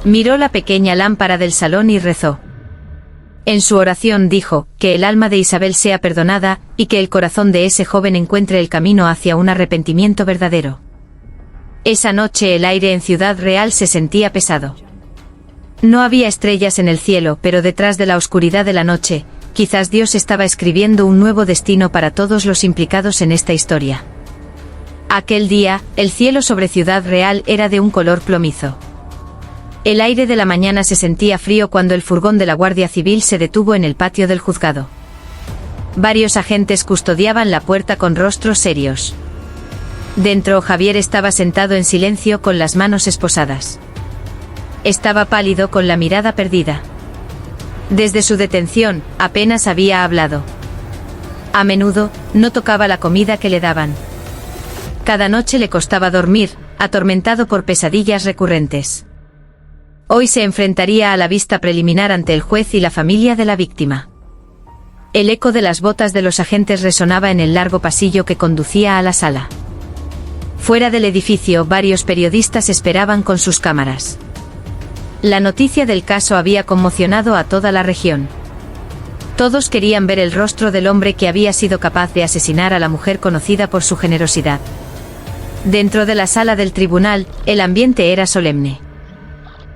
Miró la pequeña lámpara del salón y rezó. En su oración dijo, que el alma de Isabel sea perdonada, y que el corazón de ese joven encuentre el camino hacia un arrepentimiento verdadero. Esa noche el aire en Ciudad Real se sentía pesado. No había estrellas en el cielo, pero detrás de la oscuridad de la noche, quizás Dios estaba escribiendo un nuevo destino para todos los implicados en esta historia. Aquel día, el cielo sobre Ciudad Real era de un color plomizo. El aire de la mañana se sentía frío cuando el furgón de la Guardia Civil se detuvo en el patio del juzgado. Varios agentes custodiaban la puerta con rostros serios. Dentro, Javier estaba sentado en silencio con las manos esposadas. Estaba pálido con la mirada perdida. Desde su detención, apenas había hablado. A menudo, no tocaba la comida que le daban. Cada noche le costaba dormir, atormentado por pesadillas recurrentes. Hoy se enfrentaría a la vista preliminar ante el juez y la familia de la víctima. El eco de las botas de los agentes resonaba en el largo pasillo que conducía a la sala. Fuera del edificio, varios periodistas esperaban con sus cámaras. La noticia del caso había conmocionado a toda la región. Todos querían ver el rostro del hombre que había sido capaz de asesinar a la mujer conocida por su generosidad. Dentro de la sala del tribunal, el ambiente era solemne.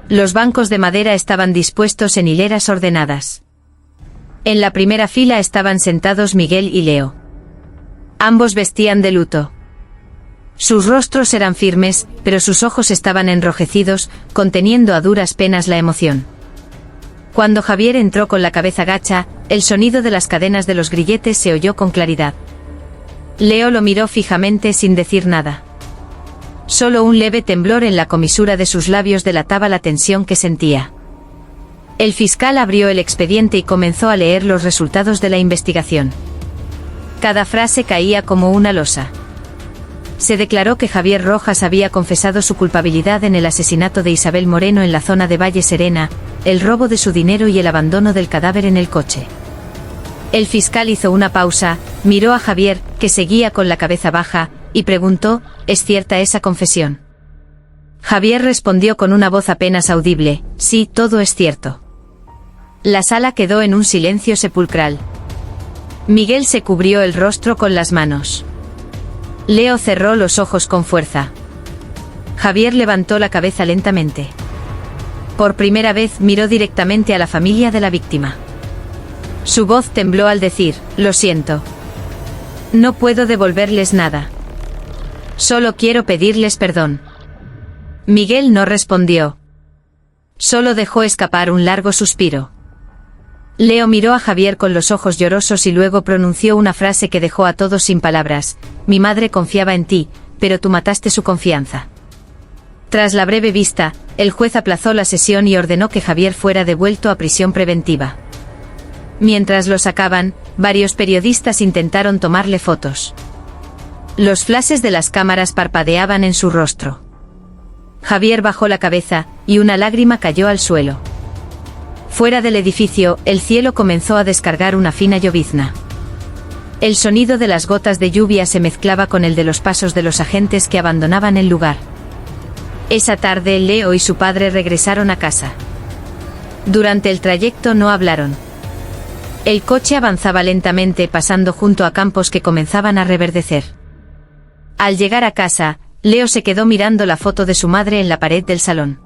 Los bancos de madera estaban dispuestos en hileras ordenadas. En la primera fila estaban sentados Miguel y Leo. Ambos vestían de luto. Sus rostros eran firmes, pero sus ojos estaban enrojecidos, conteniendo a duras penas la emoción. Cuando Javier entró con la cabeza gacha, el sonido de las cadenas de los grilletes se oyó con claridad. Leo lo miró fijamente sin decir nada. Solo un leve temblor en la comisura de sus labios delataba la tensión que sentía. El fiscal abrió el expediente y comenzó a leer los resultados de la investigación. Cada frase caía como una losa. Se declaró que Javier Rojas había confesado su culpabilidad en el asesinato de Isabel Moreno en la zona de Valle Serena, el robo de su dinero y el abandono del cadáver en el coche. El fiscal hizo una pausa, miró a Javier, que seguía con la cabeza baja, y preguntó, ¿es cierta esa confesión? Javier respondió con una voz apenas audible, sí, todo es cierto. La sala quedó en un silencio sepulcral. Miguel se cubrió el rostro con las manos. Leo cerró los ojos con fuerza. Javier levantó la cabeza lentamente. Por primera vez miró directamente a la familia de la víctima. Su voz tembló al decir, lo siento. No puedo devolverles nada. Solo quiero pedirles perdón. Miguel no respondió. Solo dejó escapar un largo suspiro. Leo miró a Javier con los ojos llorosos y luego pronunció una frase que dejó a todos sin palabras: mi madre confiaba en ti, pero tú mataste su confianza. Tras la breve vista, el juez aplazó la sesión y ordenó que Javier fuera devuelto a prisión preventiva. Mientras lo sacaban, varios periodistas intentaron tomarle fotos. Los flashes de las cámaras parpadeaban en su rostro. Javier bajó la cabeza, y una lágrima cayó al suelo. Fuera del edificio, el cielo comenzó a descargar una fina llovizna. El sonido de las gotas de lluvia se mezclaba con el de los pasos de los agentes que abandonaban el lugar. Esa tarde, Leo y su padre regresaron a casa. Durante el trayecto no hablaron. El coche avanzaba lentamente pasando junto a campos que comenzaban a reverdecer. Al llegar a casa, Leo se quedó mirando la foto de su madre en la pared del salón.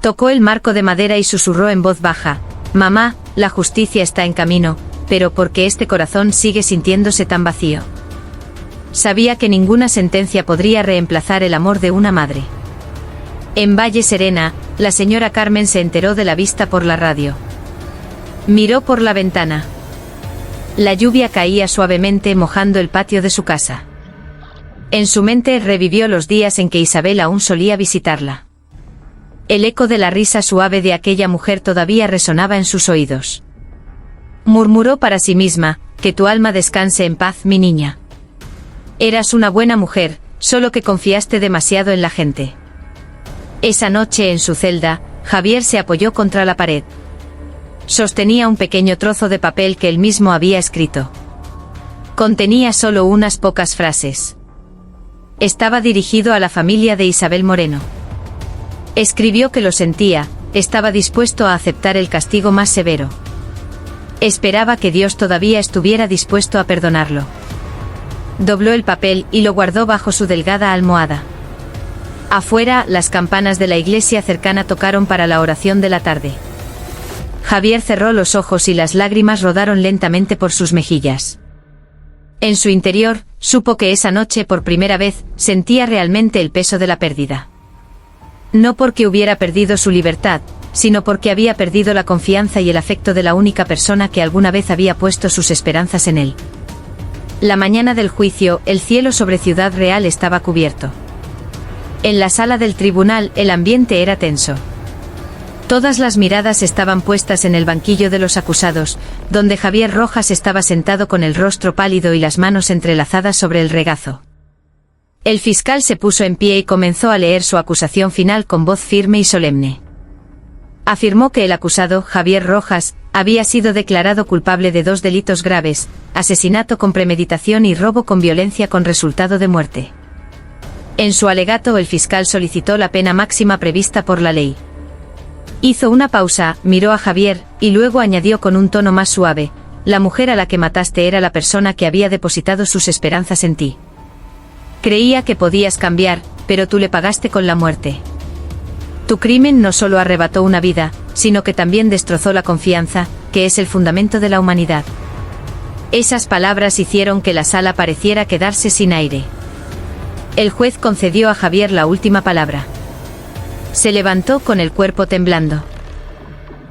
Tocó el marco de madera y susurró en voz baja: mamá, la justicia está en camino, pero ¿por qué este corazón sigue sintiéndose tan vacío? Sabía que ninguna sentencia podría reemplazar el amor de una madre. En Valle Serena, la señora Carmen se enteró de la vista por la radio. Miró por la ventana. La lluvia caía suavemente mojando el patio de su casa. En su mente revivió los días en que Isabel aún solía visitarla. El eco de la risa suave de aquella mujer todavía resonaba en sus oídos. Murmuró para sí misma: que tu alma descanse en paz, mi niña. Eras una buena mujer, solo que confiaste demasiado en la gente. Esa noche en su celda, Javier se apoyó contra la pared. Sostenía un pequeño trozo de papel que él mismo había escrito. Contenía solo unas pocas frases. Estaba dirigido a la familia de Isabel Moreno. Escribió que lo sentía, estaba dispuesto a aceptar el castigo más severo. Esperaba que Dios todavía estuviera dispuesto a perdonarlo. Dobló el papel y lo guardó bajo su delgada almohada. Afuera, las campanas de la iglesia cercana tocaron para la oración de la tarde. Javier cerró los ojos y las lágrimas rodaron lentamente por sus mejillas. En su interior, supo que esa noche por primera vez sentía realmente el peso de la pérdida. No porque hubiera perdido su libertad, sino porque había perdido la confianza y el afecto de la única persona que alguna vez había puesto sus esperanzas en él. La mañana del juicio, el cielo sobre Ciudad Real estaba cubierto. En la sala del tribunal, el ambiente era tenso. Todas las miradas estaban puestas en el banquillo de los acusados, donde Javier Rojas estaba sentado con el rostro pálido y las manos entrelazadas sobre el regazo. El fiscal se puso en pie y comenzó a leer su acusación final con voz firme y solemne. Afirmó que el acusado, Javier Rojas, había sido declarado culpable de 2 delitos graves: asesinato con premeditación y robo con violencia con resultado de muerte. En su alegato, el fiscal solicitó la pena máxima prevista por la ley. Hizo una pausa, miró a Javier, y luego añadió con un tono más suave: la mujer a la que mataste era la persona que había depositado sus esperanzas en ti. Creía que podías cambiar, pero tú le pagaste con la muerte. Tu crimen no solo arrebató una vida, sino que también destrozó la confianza, que es el fundamento de la humanidad. Esas palabras hicieron que la sala pareciera quedarse sin aire. El juez concedió a Javier la última palabra. Se levantó con el cuerpo temblando.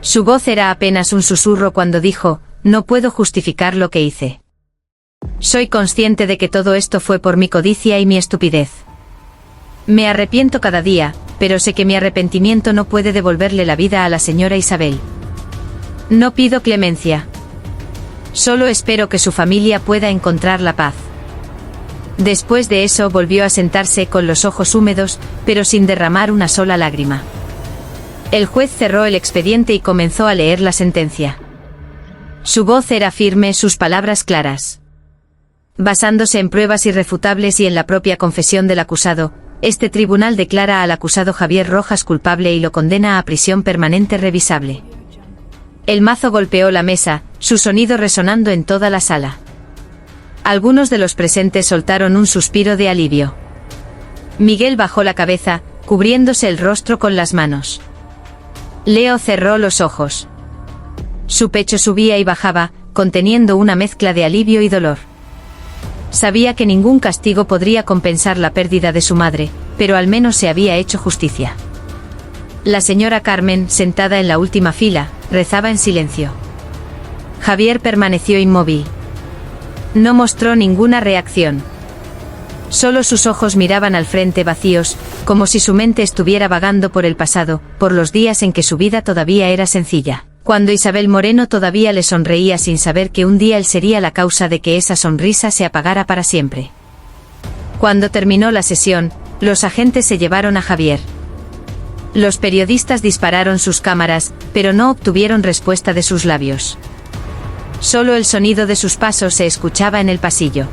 Su voz era apenas un susurro cuando dijo: no puedo justificar lo que hice. Soy consciente de que todo esto fue por mi codicia y mi estupidez. Me arrepiento cada día, pero sé que mi arrepentimiento no puede devolverle la vida a la señora Isabel. No pido clemencia. Solo espero que su familia pueda encontrar la paz. Después de eso volvió a sentarse con los ojos húmedos, pero sin derramar una sola lágrima. El juez cerró el expediente y comenzó a leer la sentencia. Su voz era firme, sus palabras claras. Basándose en pruebas irrefutables y en la propia confesión del acusado, este tribunal declara al acusado Javier Rojas culpable y lo condena a prisión permanente revisable. El mazo golpeó la mesa, su sonido resonando en toda la sala. Algunos de los presentes soltaron un suspiro de alivio. Miguel bajó la cabeza, cubriéndose el rostro con las manos. Leo cerró los ojos. Su pecho subía y bajaba, conteniendo una mezcla de alivio y dolor. Sabía que ningún castigo podría compensar la pérdida de su madre, pero al menos se había hecho justicia. La señora Carmen, sentada en la última fila, rezaba en silencio. Javier permaneció inmóvil. No mostró ninguna reacción. Solo sus ojos miraban al frente vacíos, como si su mente estuviera vagando por el pasado, por los días en que su vida todavía era sencilla, cuando Isabel Moreno todavía le sonreía sin saber que un día él sería la causa de que esa sonrisa se apagara para siempre. Cuando terminó la sesión, los agentes se llevaron a Javier. Los periodistas dispararon sus cámaras, pero no obtuvieron respuesta de sus labios. Solo el sonido de sus pasos se escuchaba en el pasillo.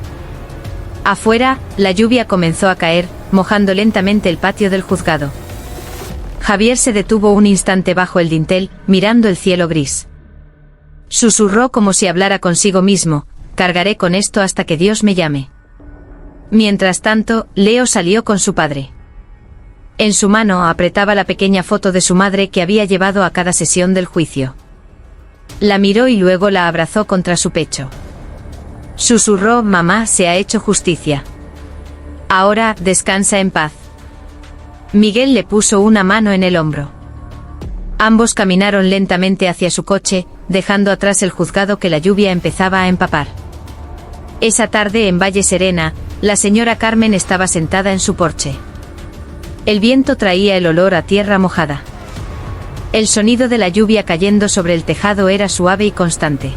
Afuera, la lluvia comenzó a caer, mojando lentamente el patio del juzgado. Javier se detuvo un instante bajo el dintel, mirando el cielo gris. Susurró como si hablara consigo mismo: cargaré con esto hasta que Dios me llame. Mientras tanto, Leo salió con su padre. En su mano apretaba la pequeña foto de su madre que había llevado a cada sesión del juicio. La miró y luego la abrazó contra su pecho. Susurró: mamá, se ha hecho justicia. Ahora, descansa en paz. Miguel le puso una mano en el hombro. Ambos caminaron lentamente hacia su coche, dejando atrás el juzgado que la lluvia empezaba a empapar. Esa tarde en Valle Serena, la señora Carmen estaba sentada en su porche. El viento traía el olor a tierra mojada. El sonido de la lluvia cayendo sobre el tejado era suave y constante.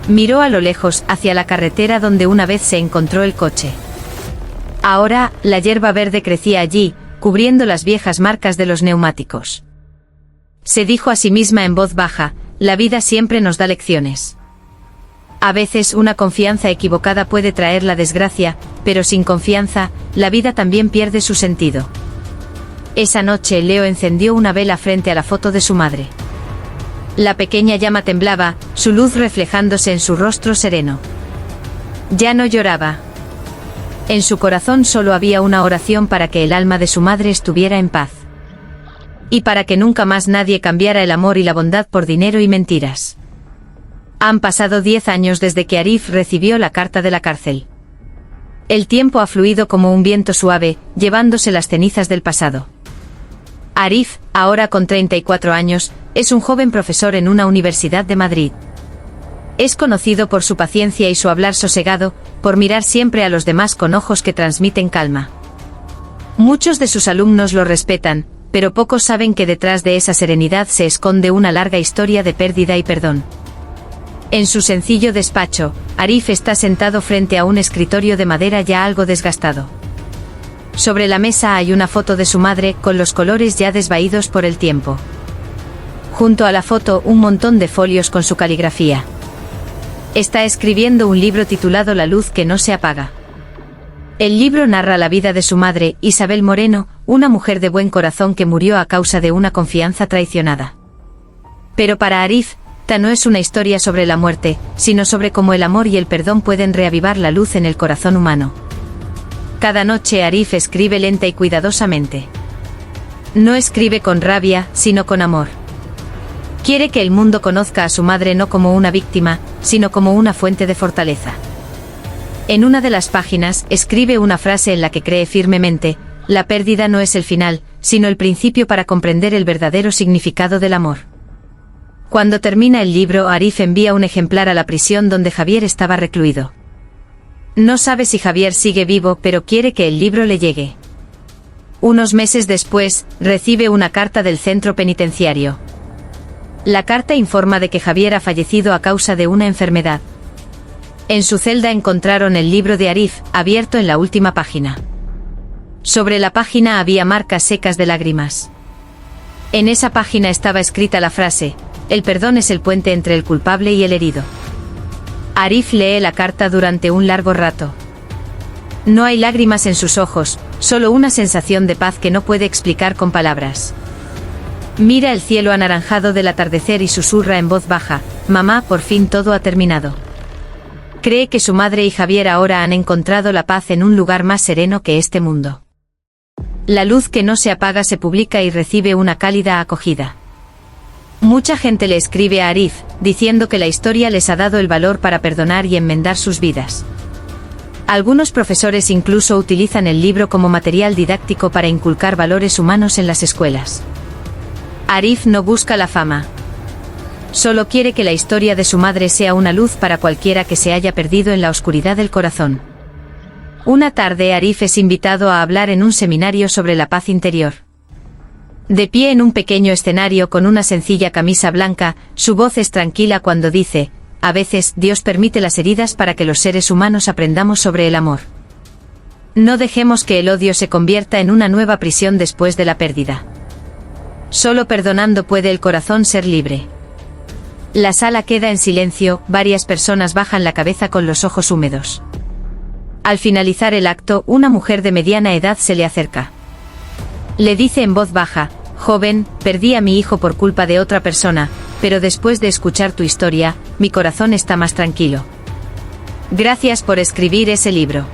Miró a lo lejos, hacia la carretera donde una vez se encontró el coche. Ahora, la hierba verde crecía allí, cubriendo las viejas marcas de los neumáticos. Se dijo a sí misma en voz baja: la vida siempre nos da lecciones. A veces una confianza equivocada puede traer la desgracia, pero sin confianza, la vida también pierde su sentido. Esa noche Leo encendió una vela frente a la foto de su madre. La pequeña llama temblaba, su luz reflejándose en su rostro sereno. Ya no lloraba. En su corazón solo había una oración para que el alma de su madre estuviera en paz. Y para que nunca más nadie cambiara el amor y la bondad por dinero y mentiras. Han pasado 10 años desde que Arif recibió la carta de la cárcel. El tiempo ha fluido como un viento suave, llevándose las cenizas del pasado. Arif, ahora con 34 años, es un joven profesor en una universidad de Madrid. Es conocido por su paciencia y su hablar sosegado, por mirar siempre a los demás con ojos que transmiten calma. Muchos de sus alumnos lo respetan, pero pocos saben que detrás de esa serenidad se esconde una larga historia de pérdida y perdón. En su sencillo despacho, Arif está sentado frente a un escritorio de madera ya algo desgastado. Sobre la mesa hay una foto de su madre, con los colores ya desvaídos por el tiempo. Junto a la foto, un montón de folios con su caligrafía. Está escribiendo un libro titulado La luz que no se apaga. El libro narra la vida de su madre, Isabel Moreno, una mujer de buen corazón que murió a causa de una confianza traicionada. Pero para Arif, esta no es una historia sobre la muerte, sino sobre cómo el amor y el perdón pueden reavivar la luz en el corazón humano. Cada noche Arif escribe lenta y cuidadosamente. No escribe con rabia, sino con amor. Quiere que el mundo conozca a su madre no como una víctima, sino como una fuente de fortaleza. En una de las páginas, escribe una frase en la que cree firmemente: la pérdida no es el final, sino el principio para comprender el verdadero significado del amor. Cuando termina el libro, Arif envía un ejemplar a la prisión donde Javier estaba recluido. No sabe si Javier sigue vivo, pero quiere que el libro le llegue. Unos meses después, recibe una carta del centro penitenciario. La carta informa de que Javier ha fallecido a causa de una enfermedad. En su celda encontraron el libro de Arif, abierto en la última página. Sobre la página había marcas secas de lágrimas. En esa página estaba escrita la frase: el perdón es el puente entre el culpable y el herido. Arif lee la carta durante un largo rato. No hay lágrimas en sus ojos, solo una sensación de paz que no puede explicar con palabras. Mira el cielo anaranjado del atardecer y susurra en voz baja: mamá, por fin todo ha terminado. Cree que su madre y Javier ahora han encontrado la paz en un lugar más sereno que este mundo. La luz que no se apaga se publica y recibe una cálida acogida. Mucha gente le escribe a Arif, diciendo que la historia les ha dado el valor para perdonar y enmendar sus vidas. Algunos profesores incluso utilizan el libro como material didáctico para inculcar valores humanos en las escuelas. Arif no busca la fama. Solo quiere que la historia de su madre sea una luz para cualquiera que se haya perdido en la oscuridad del corazón. Una tarde Arif es invitado a hablar en un seminario sobre la paz interior. De pie en un pequeño escenario con una sencilla camisa blanca, su voz es tranquila cuando dice: a veces Dios permite las heridas para que los seres humanos aprendamos sobre el amor. No dejemos que el odio se convierta en una nueva prisión después de la pérdida. Solo perdonando puede el corazón ser libre. La sala queda en silencio, varias personas bajan la cabeza con los ojos húmedos. Al finalizar el acto, una mujer de mediana edad se le acerca. Le dice en voz baja: joven, perdí a mi hijo por culpa de otra persona, pero después de escuchar tu historia, mi corazón está más tranquilo. Gracias por escribir ese libro.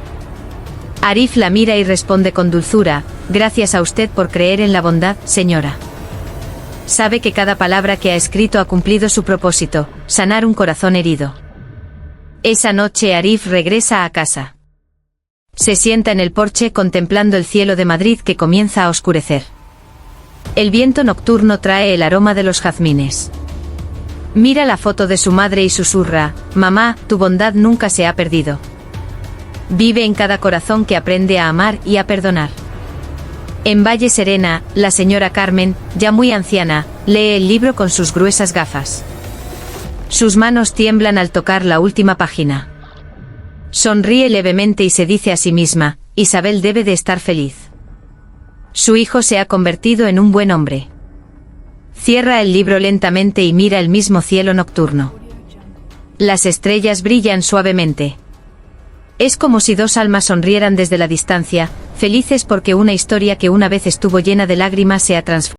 Arif la mira y responde con dulzura: gracias a usted por creer en la bondad, señora. Sabe que cada palabra que ha escrito ha cumplido su propósito: sanar un corazón herido. Esa noche Arif regresa a casa. Se sienta en el porche contemplando el cielo de Madrid que comienza a oscurecer. El viento nocturno trae el aroma de los jazmines. Mira la foto de su madre y susurra: mamá, tu bondad nunca se ha perdido. Vive en cada corazón que aprende a amar y a perdonar. En Valle Serena, la señora Carmen, ya muy anciana, lee el libro con sus gruesas gafas. Sus manos tiemblan al tocar la última página. Sonríe levemente y se dice a sí misma: Isabel debe de estar feliz. Su hijo se ha convertido en un buen hombre. Cierra el libro lentamente y mira el mismo cielo nocturno. Las estrellas brillan suavemente. Es como si dos almas sonrieran desde la distancia, felices porque una historia que una vez estuvo llena de lágrimas se ha transformado.